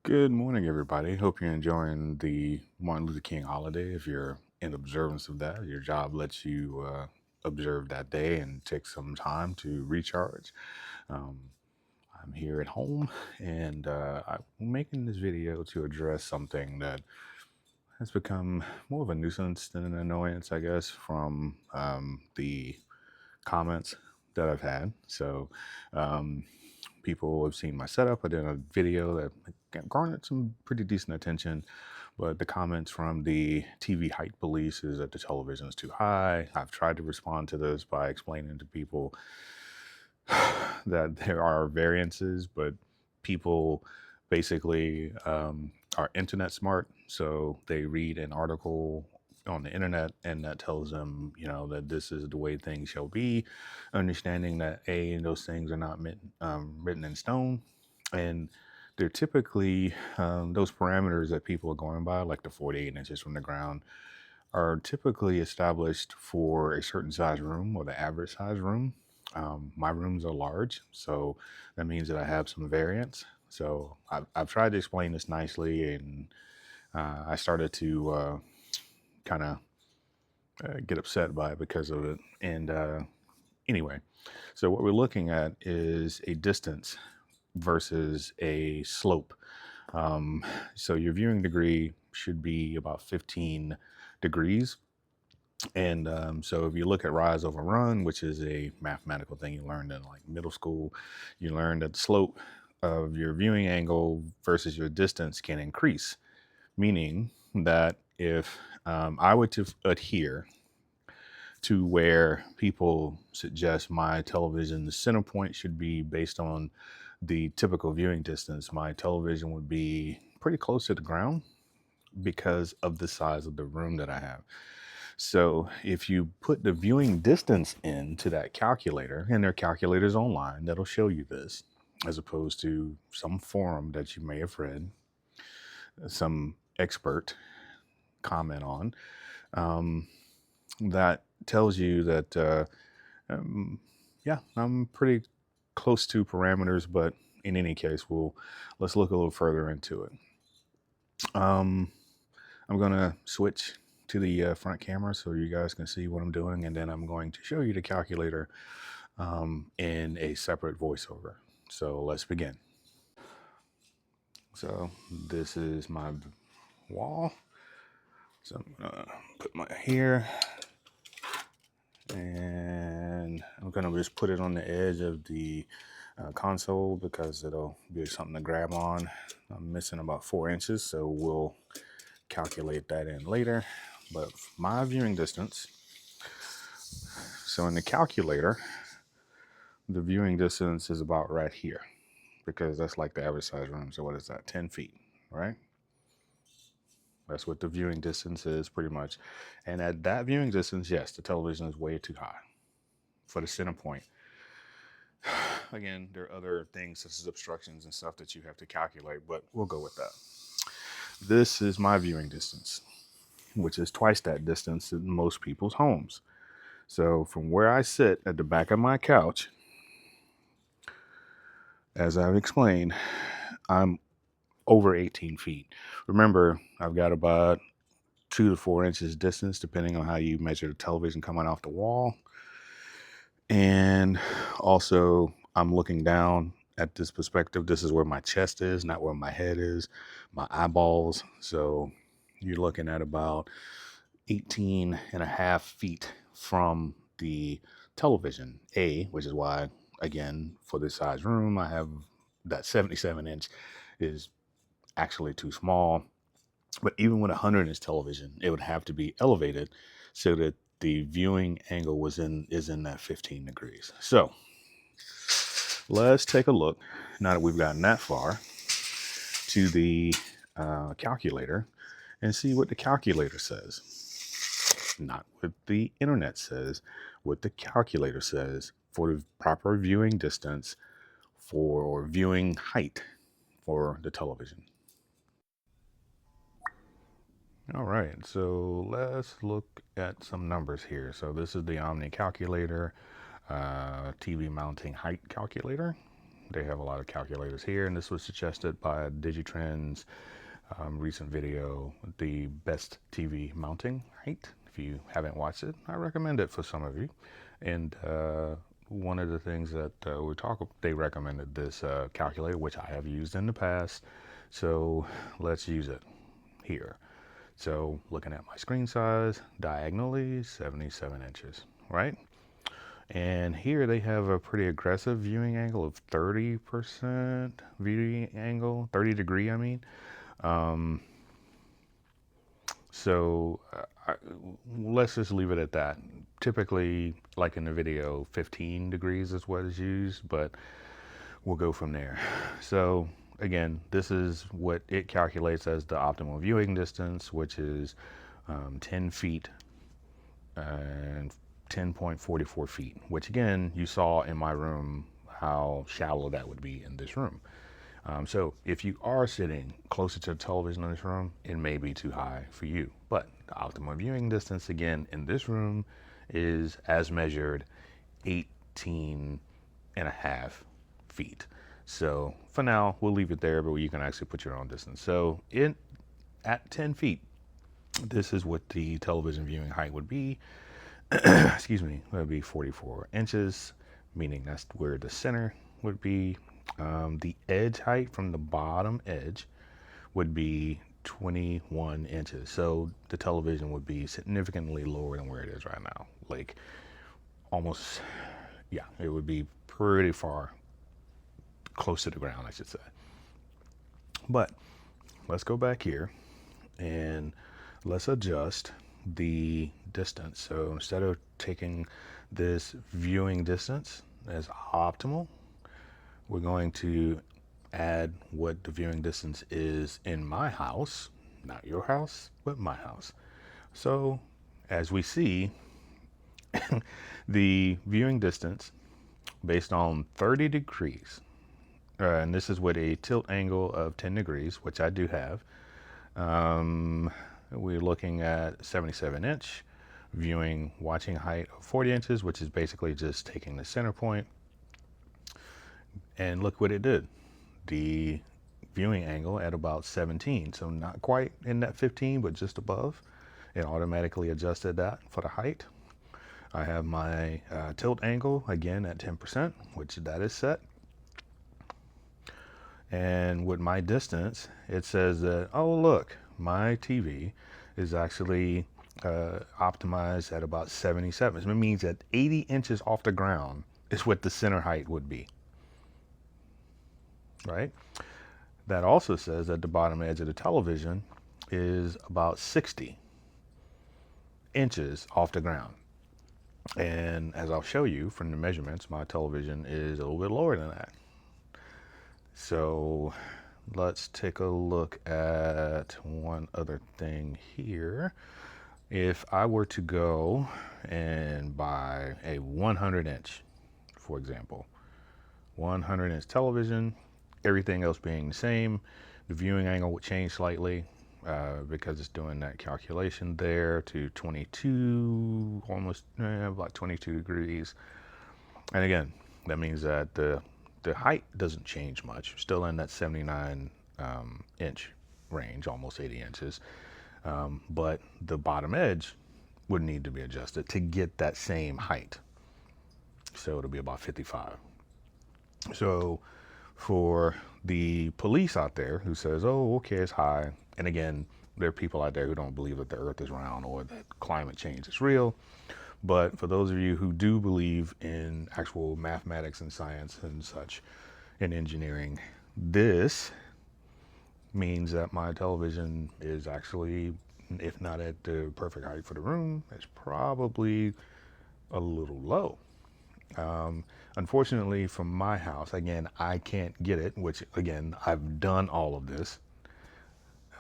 Good morning, everybody. Hope you're enjoying the Martin Luther King holiday. If you're in observance of that, your job lets you observe that day and take some time to recharge. Um, I'm here at home and I'm making this video to address something that has become more of a nuisance than an annoyance, I guess, from the comments that I've had. Um, People have seen my setup. I did a video that garnered some pretty decent attention, but the comments from the TV height police is that the television is too high. I've tried to respond to this by explaining to people that there are variances, but people basically are internet smart. So they read an article on the internet and that tells them, that this is the way things shall be, understanding that those things are not written in stone. And they're typically those parameters that people are going by, like the 48 inches from the ground, are typically established for a certain size room or the average size room. My rooms are large, so that means that I have some variance. So I've tried to explain this nicely, and I started to kind of get upset by it because of it. And anyway, so what we're looking at is a distance versus a slope. Um, so your viewing degree should be about 15 degrees. And so if you look at rise over run, which is a mathematical thing you learned in like middle school, you learned that the slope of your viewing angle versus your distance can increase, meaning that if I were to adhere to where people suggest my television, the center point should be based on the typical viewing distance, my television would be pretty close to the ground because of the size of the room that I have. So if you put the viewing distance into that calculator, and there are calculators online that'll show you this, as opposed to some forum that you may have read, some expert comment on, um, that tells you that, um, yeah, I'm pretty close to parameters, but in any case, let's look a little further into it. Um, I'm gonna switch to the front camera so you guys can see what I'm doing, and then I'm going to show you the calculator in a separate voiceover. So let's begin. So this is my wall. So I'm gonna put my here, and I'm gonna just put it on the edge of the console because it'll be something to grab on. I'm missing about 4 inches, so we'll calculate that in later. But my viewing distance, so in the calculator, the viewing distance is about right here because that's like the average size room. So what is that? 10 feet, right? That's what the viewing distance is pretty much. And at that viewing distance, yes, the television is way too high for the center point. Again, there are other things such as obstructions and stuff that you have to calculate, but we'll go with that. This is my viewing distance, which is twice that distance in most people's homes. So from where I sit at the back of my couch, as I've explained, I'm over 18 feet. Remember, I've got about 2 to 4 inches distance, depending on how you measure the television coming off the wall. And also, I'm looking down at this perspective. This is where my chest is, not where my head is, my eyeballs. So you're looking at about 18 and a half feet from the television, which is why, again, for this size room, I have that 77-inch is actually too small. But even with a 100-inch television, it would have to be elevated so that the viewing angle is in that 15 degrees. So let's take a look, now that we've gotten that far, to the calculator and see what the calculator says. Not what the internet says, what the calculator says for the proper viewing distance or viewing height for the television. All right, so let's look at some numbers here. So this is the Omni calculator, TV mounting height calculator. They have a lot of calculators here, and this was suggested by Digitrends recent video, the best TV mounting height. If you haven't watched it, I recommend it for some of you. And one of the things that they recommended this calculator, which I have used in the past. So let's use it here. So looking at my screen size, diagonally 77 inches, right? And here they have a pretty aggressive viewing angle of 30% viewing angle, 30 degree, I mean. Let's just leave it at that. Typically, like in the video, 15 degrees is what is used, but we'll go from there. So again, this is what it calculates as the optimal viewing distance, which is 10 feet and 10.44 feet, which again, you saw in my room how shallow that would be in this room. So if you are sitting closer to the television in this room, it may be too high for you. But the optimal viewing distance, again, in this room is, as measured, 18 and a half feet. So for now, we'll leave it there, but you can actually put your own distance. So at 10 feet, this is what the television viewing height would be. Excuse me, that would be 44 inches, meaning that's where the center would be. The edge height from the bottom edge would be 21 inches. So the television would be significantly lower than where it is right now. Like almost, yeah, it would be pretty far close to the ground, I should say. But let's go back here and let's adjust the distance. So instead of taking this viewing distance as optimal, we're going to add what the viewing distance is in my house, not your house, but my house. So as we see, the viewing distance based on 30 degrees, and this is with a tilt angle of 10 degrees, which I do have. We're looking at 77 inch, watching height of 40 inches, which is basically just taking the center point. And look what it did. The viewing angle at about 17, so not quite in that 15, but just above. It automatically adjusted that for the height. I have my tilt angle again at 10%, which that is set. And with my distance, it says that, oh look, my TV is actually optimized at about 77. So it means that 80 inches off the ground is what the center height would be. Right? That also says that the bottom edge of the television is about 60 inches off the ground. And as I'll show you from the measurements, my television is a little bit lower than that. So let's take a look at one other thing here. If I were to go and buy a 100 inch, for example, 100 inch television, everything else being the same, the viewing angle would change slightly because it's doing that calculation there to 22, almost about 22 degrees. And again, that means that the height doesn't change much. Still in that 79 inch range, almost 80 inches. But the bottom edge would need to be adjusted to get that same height. So it'll be about 55. So for the police out there who says, oh, okay, it's high. And again, there are people out there who don't believe that the earth is round or that climate change is real. But for those of you who do believe in actual mathematics and science and such, and engineering, this means that my television is actually, if not at the perfect height for the room, it's probably a little low. Unfortunately, from my house, again, I can't get it, which again, I've done all of this.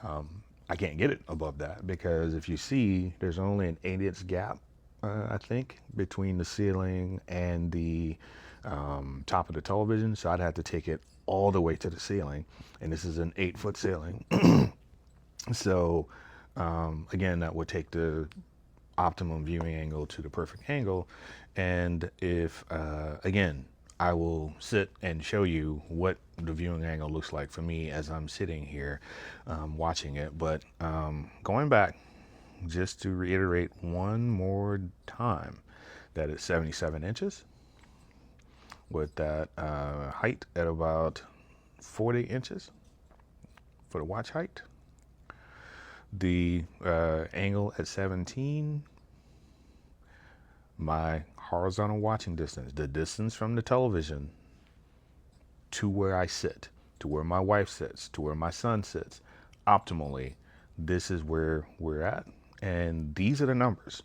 I can't get it above that because if you see, there's only an 8-inch gap, I think, between the ceiling and the top of the television. So I'd have to take it all the way to the ceiling, and this is an 8-foot ceiling. So again, that would take the optimum viewing angle to the perfect angle. And if again, I will sit and show you what the viewing angle looks like for me as I'm sitting here watching it. But going back, just to reiterate one more time, that it's 77 inches with that height at about 40 inches for the watch height. The angle at 17, my horizontal watching distance, the distance from the television to where I sit, to where my wife sits, to where my son sits, optimally, this is where we're at. And these are the numbers.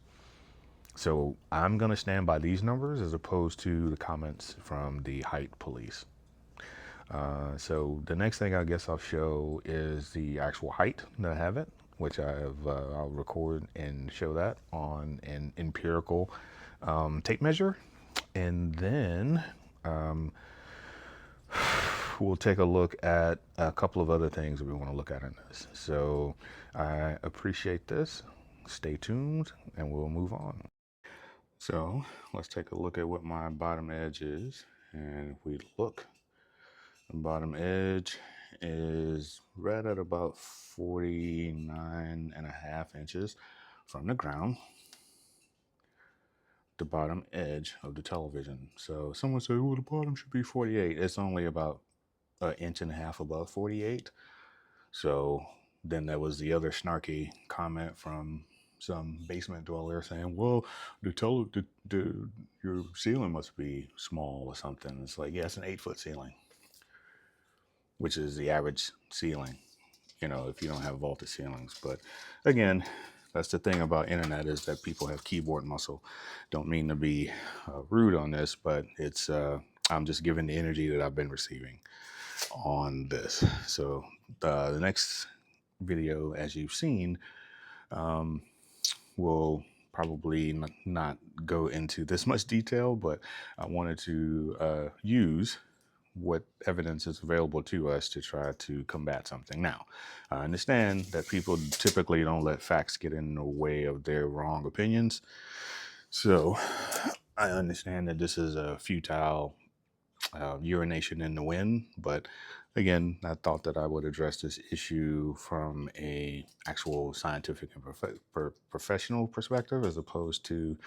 So I'm going to stand by these numbers as opposed to the comments from the height police. So the next thing I guess I'll show is the actual height that I have it, which I'll record and show that on an empirical tape measure. And then we'll take a look at a couple of other things that we want to look at in this. So I appreciate this. Stay tuned and we'll move on. So let's take a look at what my bottom edge is. And if we look, the bottom edge is right at about 49.5 inches from the ground, the bottom edge of the television. So someone said, well, the bottom should be 48. It's only about an inch and a half above 48. So then there was the other snarky comment from some basement dweller saying, well, your ceiling must be small or something. It's like, yeah, it's an 8-foot ceiling, which is the average ceiling, if you don't have vaulted ceilings. But again, that's the thing about internet, is that people have keyboard muscle. Don't mean to be rude on this, but it's I'm just giving the energy that I've been receiving on this. So the next video, as you've seen, will probably not go into this much detail, but I wanted to use what evidence is available to us to try to combat something. Now, I understand that people typically don't let facts get in the way of their wrong opinions. So I understand that this is a futile urination in the wind, but again, I thought that I would address this issue from a actual scientific and professional perspective, as opposed to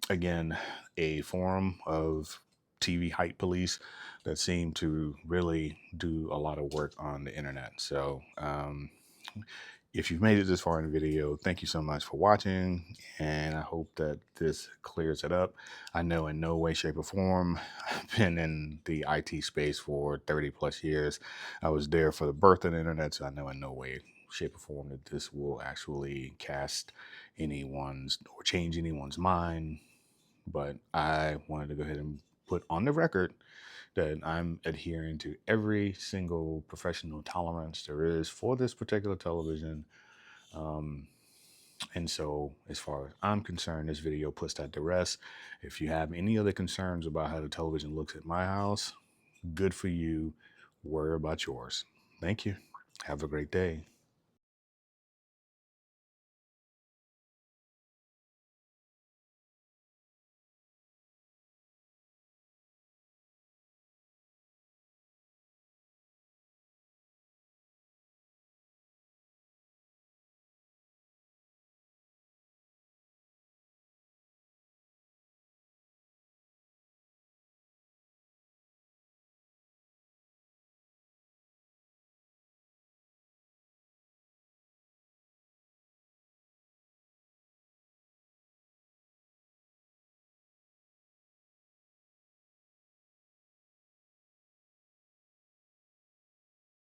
again, a forum of TV hype police that seem to really do a lot of work on the internet. So if you've made it this far in the video, thank you so much for watching, and I hope that this clears it up. I know in no way, shape, or form, I've been in the IT space for 30 plus years. I was there for the birth of the internet, so I know in no way, shape, or form that this will actually cast anyone's or change anyone's mind. But I wanted to go ahead and put on the record that I'm adhering to every single professional tolerance there is for this particular television. And so as far as I'm concerned, this video puts that to rest. If you have any other concerns about how the television looks at my house, good for you. Worry about yours. Thank you. Have a great day.